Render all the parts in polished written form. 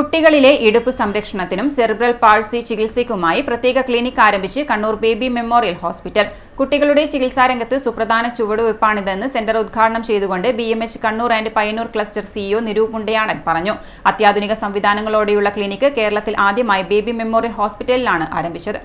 കുട്ടികളിലെ ഇടുപ്പ് സംരക്ഷണത്തിനും സെറിബ്രൽ പാൾസി ചികിത്സയ്ക്കുമായി പ്രത്യേക ക്ലിനിക് ആരംഭിച്ച് കണ്ണൂർ ബേബി മെമ്മോറിയൽ ഹോസ്പിറ്റൽ. കുട്ടികളുടെ ചികിത്സാരംഗത്ത് സുപ്രധാന ചുവടുവയ്പ്പാണിതെന്ന് സെന്റർ ഉദ്ഘാടനം ചെയ്തുകൊണ്ട് BMH Kannur and Payyanur cluster CEO Niroop Mundayadan പറഞ്ഞു. അത്യാധുനിക സംവിധാനങ്ങളോടെയുള്ള ക്ലിനിക്ക് കേരളത്തിൽ ആദ്യമായി ബേബി മെമ്മോറിയൽ ഹോസ്പിറ്റലിലാണ് ആരംഭിച്ചത്.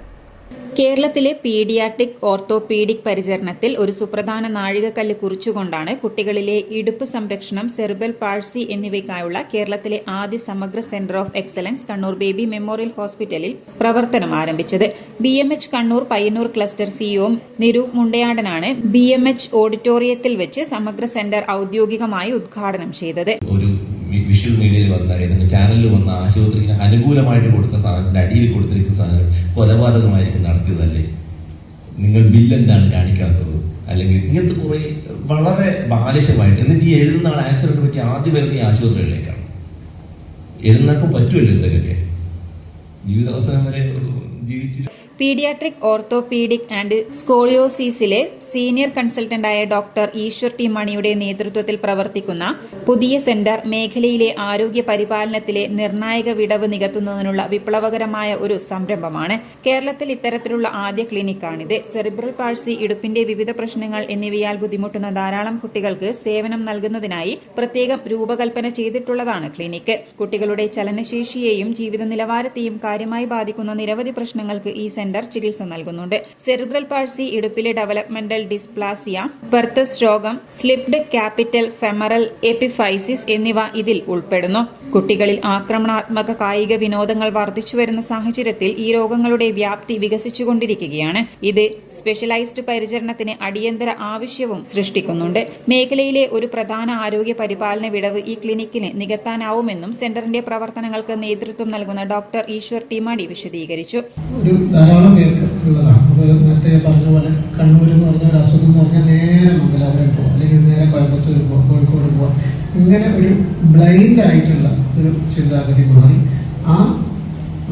കേരളത്തിലെ പീഡിയാട്രിക് ഓർത്തോപീഡിക് പരിചരണത്തിൽ ഒരു സുപ്രധാന നാഴികക്കല്ല് കുറിച്ചുകൊണ്ടാണ് കുട്ടികളിലെ ഇടുപ്പ് സംരക്ഷണം, സെറിബ്രൽ പാൾസി എന്നിവയ്ക്കായുള്ള കേരളത്തിലെ ആദ്യ സമഗ്ര centre of excellence Kannur Baby memorial ഹോസ്പിറ്റലിൽ പ്രവർത്തനം ആരംഭിച്ചത്. BMH Kannur Payyanur cluster CEO Niroop മുണ്ടയാടനാണ് BMH ഓഡിറ്റോറിയത്തിൽ വെച്ച് സമഗ്ര സെന്റർ ഔദ്യോഗികമായി ഉദ്ഘാടനം ചെയ്തത്. വിഷ്വൽ മീഡിയയിൽ വന്ന ഏതെങ്കിലും ചാനലിൽ വന്ന ആശുപത്രിക്ക് അനുകൂലമായിട്ട് കൊടുത്ത സാധനത്തിന്റെ അടിയിൽ കൊടുത്തിരിക്കുന്ന സാധനം കൊലപാതകമായിരിക്കും നടത്തിയതല്ലേ, നിങ്ങൾ ബില്ലെന്താണ് കാണിക്കാത്തത്, അല്ലെങ്കിൽ ഇങ്ങനത്തെ കുറെ വളരെ ബാലിശമായിട്ട്. എന്നിട്ട് ഈ എഴുതുന്ന ആൾ ആക്സിഡന്റ് പറ്റി ആദ്യം വരുന്ന ഈ ആശുപത്രികളിലേക്കാണ്. എഴുതുന്നൊക്കെ പറ്റുമല്ലോ എന്തൊക്കെ ജീവിതാവസാനം വരെ ജീവിച്ചു. പീഡിയാട്രിക് ഓർത്തോപീഡിക് ആൻഡ് സ്കോളിയോസിസിലെ സീനിയർ കൺസൾട്ടന്റായ ഡോക്ടർ ഈശ്വർ ടി മണിയുടെ നേതൃത്വത്തിൽ പ്രവർത്തിക്കുന്ന പുതിയ സെന്റർ മേഖലയിലെ ആരോഗ്യ പരിപാലനത്തിലെ നിർണായക വിടവ് നികത്തുന്നതിനുള്ള വിപ്ലവകരമായ ഒരു സംരംഭമാണ്. കേരളത്തിൽ ഇത്തരത്തിലുള്ള ആദ്യ ക്ലിനിക്കാണിത്. സെറിബ്രൽ പാൾസി, ഇടുപ്പിന്റെ വിവിധ പ്രശ്നങ്ങൾ എന്നിവയാൽ ബുദ്ധിമുട്ടുന്ന ധാരാളം കുട്ടികൾക്ക് സേവനം നൽകുന്നതിനായി പ്രത്യേകം രൂപകൽപ്പന ചെയ്തിട്ടുള്ളതാണ് ക്ലിനിക്ക്. കുട്ടികളുടെ ചലനശേഷിയെയും ജീവിത നിലവാരത്തെയും കാര്യമായി ബാധിക്കുന്ന നിരവധി പ്രശ്നങ്ങൾക്ക് ഈ സെന്റർ ചികിത്സ നൽകുന്നുണ്ട്. സെറിബ്രൽ പാൾസി, ഇടുപ്പിലെ ഡെവലപ്മെന്റൽ ഡിസ്പ്ലാസിയ, പെർത്തസ് രോഗം, സ്ലിപ്ഡ് ക്യാപിറ്റൽ ഫെമറൽ എപ്പിഫൈസിസ് എന്നിവ ഇതിൽ ഉൾപ്പെടുന്നു. കുട്ടികളിൽ ആക്രമണാത്മക കായിക വിനോദങ്ങൾ വർദ്ധിച്ചുവരുന്ന സാഹചര്യത്തിൽ ഈ രോഗങ്ങളുടെ വ്യാപ്തി വികസിച്ചുകൊണ്ടിരിക്കുകയാണ്. ഇത് സ്പെഷ്യലൈസ്ഡ് പരിചരണത്തിന് അടിയന്തര ആവശ്യവും സൃഷ്ടിക്കുന്നുണ്ട്. മേഖലയിലെ ഒരു പ്രധാന ആരോഗ്യ പരിപാലന വിടവ് ഈ ക്ലിനിക്കിന് നികത്താനാവുമെന്നും സെന്ററിന്റെ പ്രവർത്തനങ്ങൾക്ക് നേതൃത്വം നൽകുന്ന ഡോക്ടർ ഈശ്വർ ടി മണി വിശദീകരിച്ചു. ധാരാളം പേർക്ക് ഉള്ളതാണ്. അപ്പോൾ നേരത്തെ പറഞ്ഞ പോലെ കണ്ണൂർ എന്ന് പറഞ്ഞ ഒരു അസുഖം എന്ന് പറഞ്ഞാൽ നേരെ മംഗലാപുരം പോവാം, അല്ലെങ്കിൽ നേരെ കോയമ്പത്തൂർ പോവാം, കോഴിക്കോട് പോവാം. ഇങ്ങനെ ഒരു ബ്ലൈൻഡ് ആയിട്ടുള്ള ഒരു ചിന്താഗതി മാറി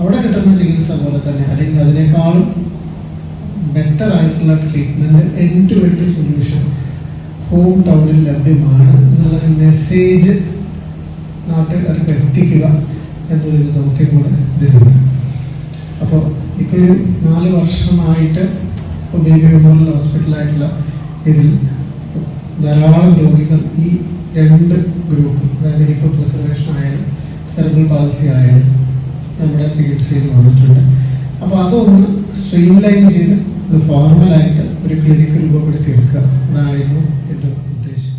അവിടെ കിട്ടുന്ന ചികിത്സ പോലെ തന്നെ അല്ലെങ്കിൽ അതിനേക്കാളും ബെറ്റർ ആയിട്ടുള്ള treatment, end to end solution home ടൗണിൽ ലഭ്യമാണ് എന്നുള്ളൊരു മെസ്സേജ് നാട്ടുകാർക്ക് എത്തിക്കുക എന്നൊരു ദൗത്യം കൂടെ ഇതിലുണ്ട്. അപ്പോൾ ഇപ്പോൾ ഒരു 4 വർഷമായിട്ട് ബേബി മെമ്മോറിയൽ ഹോസ്പിറ്റലായിട്ടുള്ള ഇതിൽ ധാരാളം രോഗികൾ ഈ 2 ഗ്രൂപ്പ്, അതായത് ഇപ്പോൾ പ്രിസർവേഷൻ ആയാലും സെറിബ്രൽ പാൾസി ആയാലും നമ്മുടെ ചികിത്സയിൽ വന്നിട്ടുണ്ട്. അപ്പോൾ അതൊന്ന് സ്ട്രീംലൈൻ ചെയ്ത് ഒരു ഫോർമലായിട്ട് ഒരു ക്ലിനിക്ക് രൂപപ്പെടുത്തിയെടുക്കുക എന്നായിരുന്നു എൻ്റെ ഉദ്ദേശം.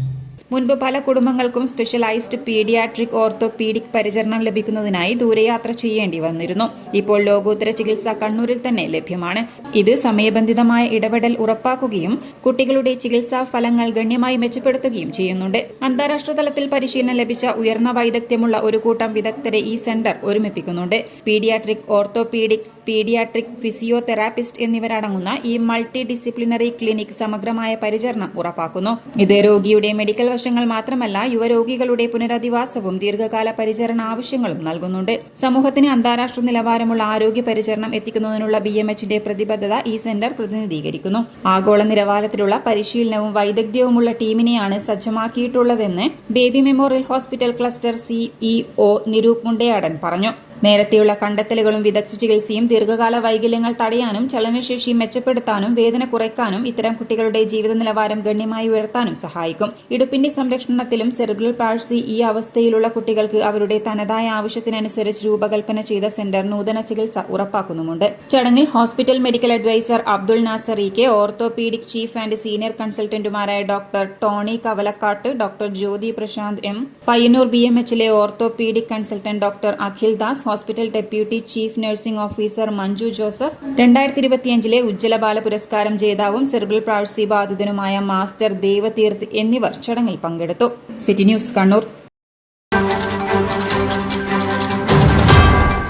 മുൻപ് പല കുടുംബങ്ങൾക്കും സ്പെഷ്യലൈസ്ഡ് പീഡിയാട്രിക് ഓർത്തോപീഡിക് പരിചരണം ലഭിക്കുന്നതിനായി ദൂരയാത്ര ചെയ്യേണ്ടി വന്നിരുന്നു. ഇപ്പോൾ ലോകോത്തര ചികിത്സ കണ്ണൂരിൽ തന്നെ ലഭ്യമാണ്. ഇത് സമയബന്ധിതമായ ഇടപെടൽ ഉറപ്പാക്കുകയും കുട്ടികളുടെ ചികിത്സാ ഫലങ്ങൾ ഗണ്യമായി മെച്ചപ്പെടുത്തുകയും ചെയ്യുന്നുണ്ട്. അന്താരാഷ്ട്ര തലത്തിൽ പരിശീലനം ലഭിച്ച ഉയർന്ന വൈദഗ്ധ്യമുള്ള ഒരു കൂട്ടം വിദഗ്ധരെ ഈ സെന്റർ ഒരുമിപ്പിക്കുന്നുണ്ട്. പീഡിയാട്രിക് ഓർത്തോപീഡിക്സ്, പീഡിയാട്രിക് ഫിസിയോതെറാപ്പിസ്റ്റ് എന്നിവരടങ്ങുന്ന ഈ മൾട്ടി ഡിസിപ്ലിനറി ക്ലിനിക് സമഗ്രമായ പരിചരണം ഉറപ്പാക്കുന്നു. ഇത് രോഗിയുടെ മെഡിക്കൽ വശങ്ങൾ മാത്രമല്ല, യുവരോഗികളുടെ പുനരധിവാസവും ദീർഘകാല പരിചരണ ആവശ്യങ്ങളും നൽകുന്നുണ്ട്. സമൂഹത്തിന് അന്താരാഷ്ട്ര നിലവാരമുള്ള ആരോഗ്യ പരിചരണം എത്തിക്കുന്നതിനുള്ള BMHന്റെ പ്രതിബദ്ധത ഈ സെന്റർ പ്രതിനിധീകരിക്കുന്നു. ആഗോള നിലവാരത്തിലുള്ള പരിശീലനവും വൈദഗ്ധ്യവുമുള്ള ടീമിനെയാണ് സജ്ജമാക്കിയിട്ടുള്ളതെന്ന് Baby memorial hospital cluster CEO Niroop Mundayadan പറഞ്ഞു. നേരത്തെയുള്ള കണ്ടെത്തലുകളും വിദഗ്ധ ചികിത്സയും ദീർഘകാല വൈകല്യങ്ങൾ തടയാനും ചലനശേഷി മെച്ചപ്പെടുത്താനും വേദന കുറയ്ക്കാനും ഇത്തരം കുട്ടികളുടെ ജീവിത നിലവാരം ഗണ്യമായി ഉയർത്താനും സഹായിക്കും. ഇടുപ്പിന്റെ സംരക്ഷണത്തിലും സെറിബ്രൽ പാൾസി ഈ അവസ്ഥയിലുള്ള കുട്ടികൾക്ക് അവരുടെ തനതായ ആവശ്യത്തിനനുസരിച്ച് രൂപകൽപ്പന ചെയ്ത സെന്റർ നൂതന ചികിത്സ ഉറപ്പാക്കുന്നുമുണ്ട്. ചടങ്ങിൽ hospital medical adviser Abdul Nasar EK, orthopaedic chief and senior കൺസൾട്ടന്റുമാരായ doctor Tony Kavalakkat, doctor Jyothi Prashanth M, Payyanur BMHലെ orthopaedic consultant doctor Akhil Das, hospital deputy chief nursing officer Manju Joseph, 2025 Ujjwala Bala Puraskaram ജേതാവും സെറിബ്രൽ പാൾസി ബാധിതനുമായ മാസ്റ്റർ ദേവതീർത്ത് എന്നിവർ ചടങ്ങിൽ പങ്കെടുത്തു. City news Kannur.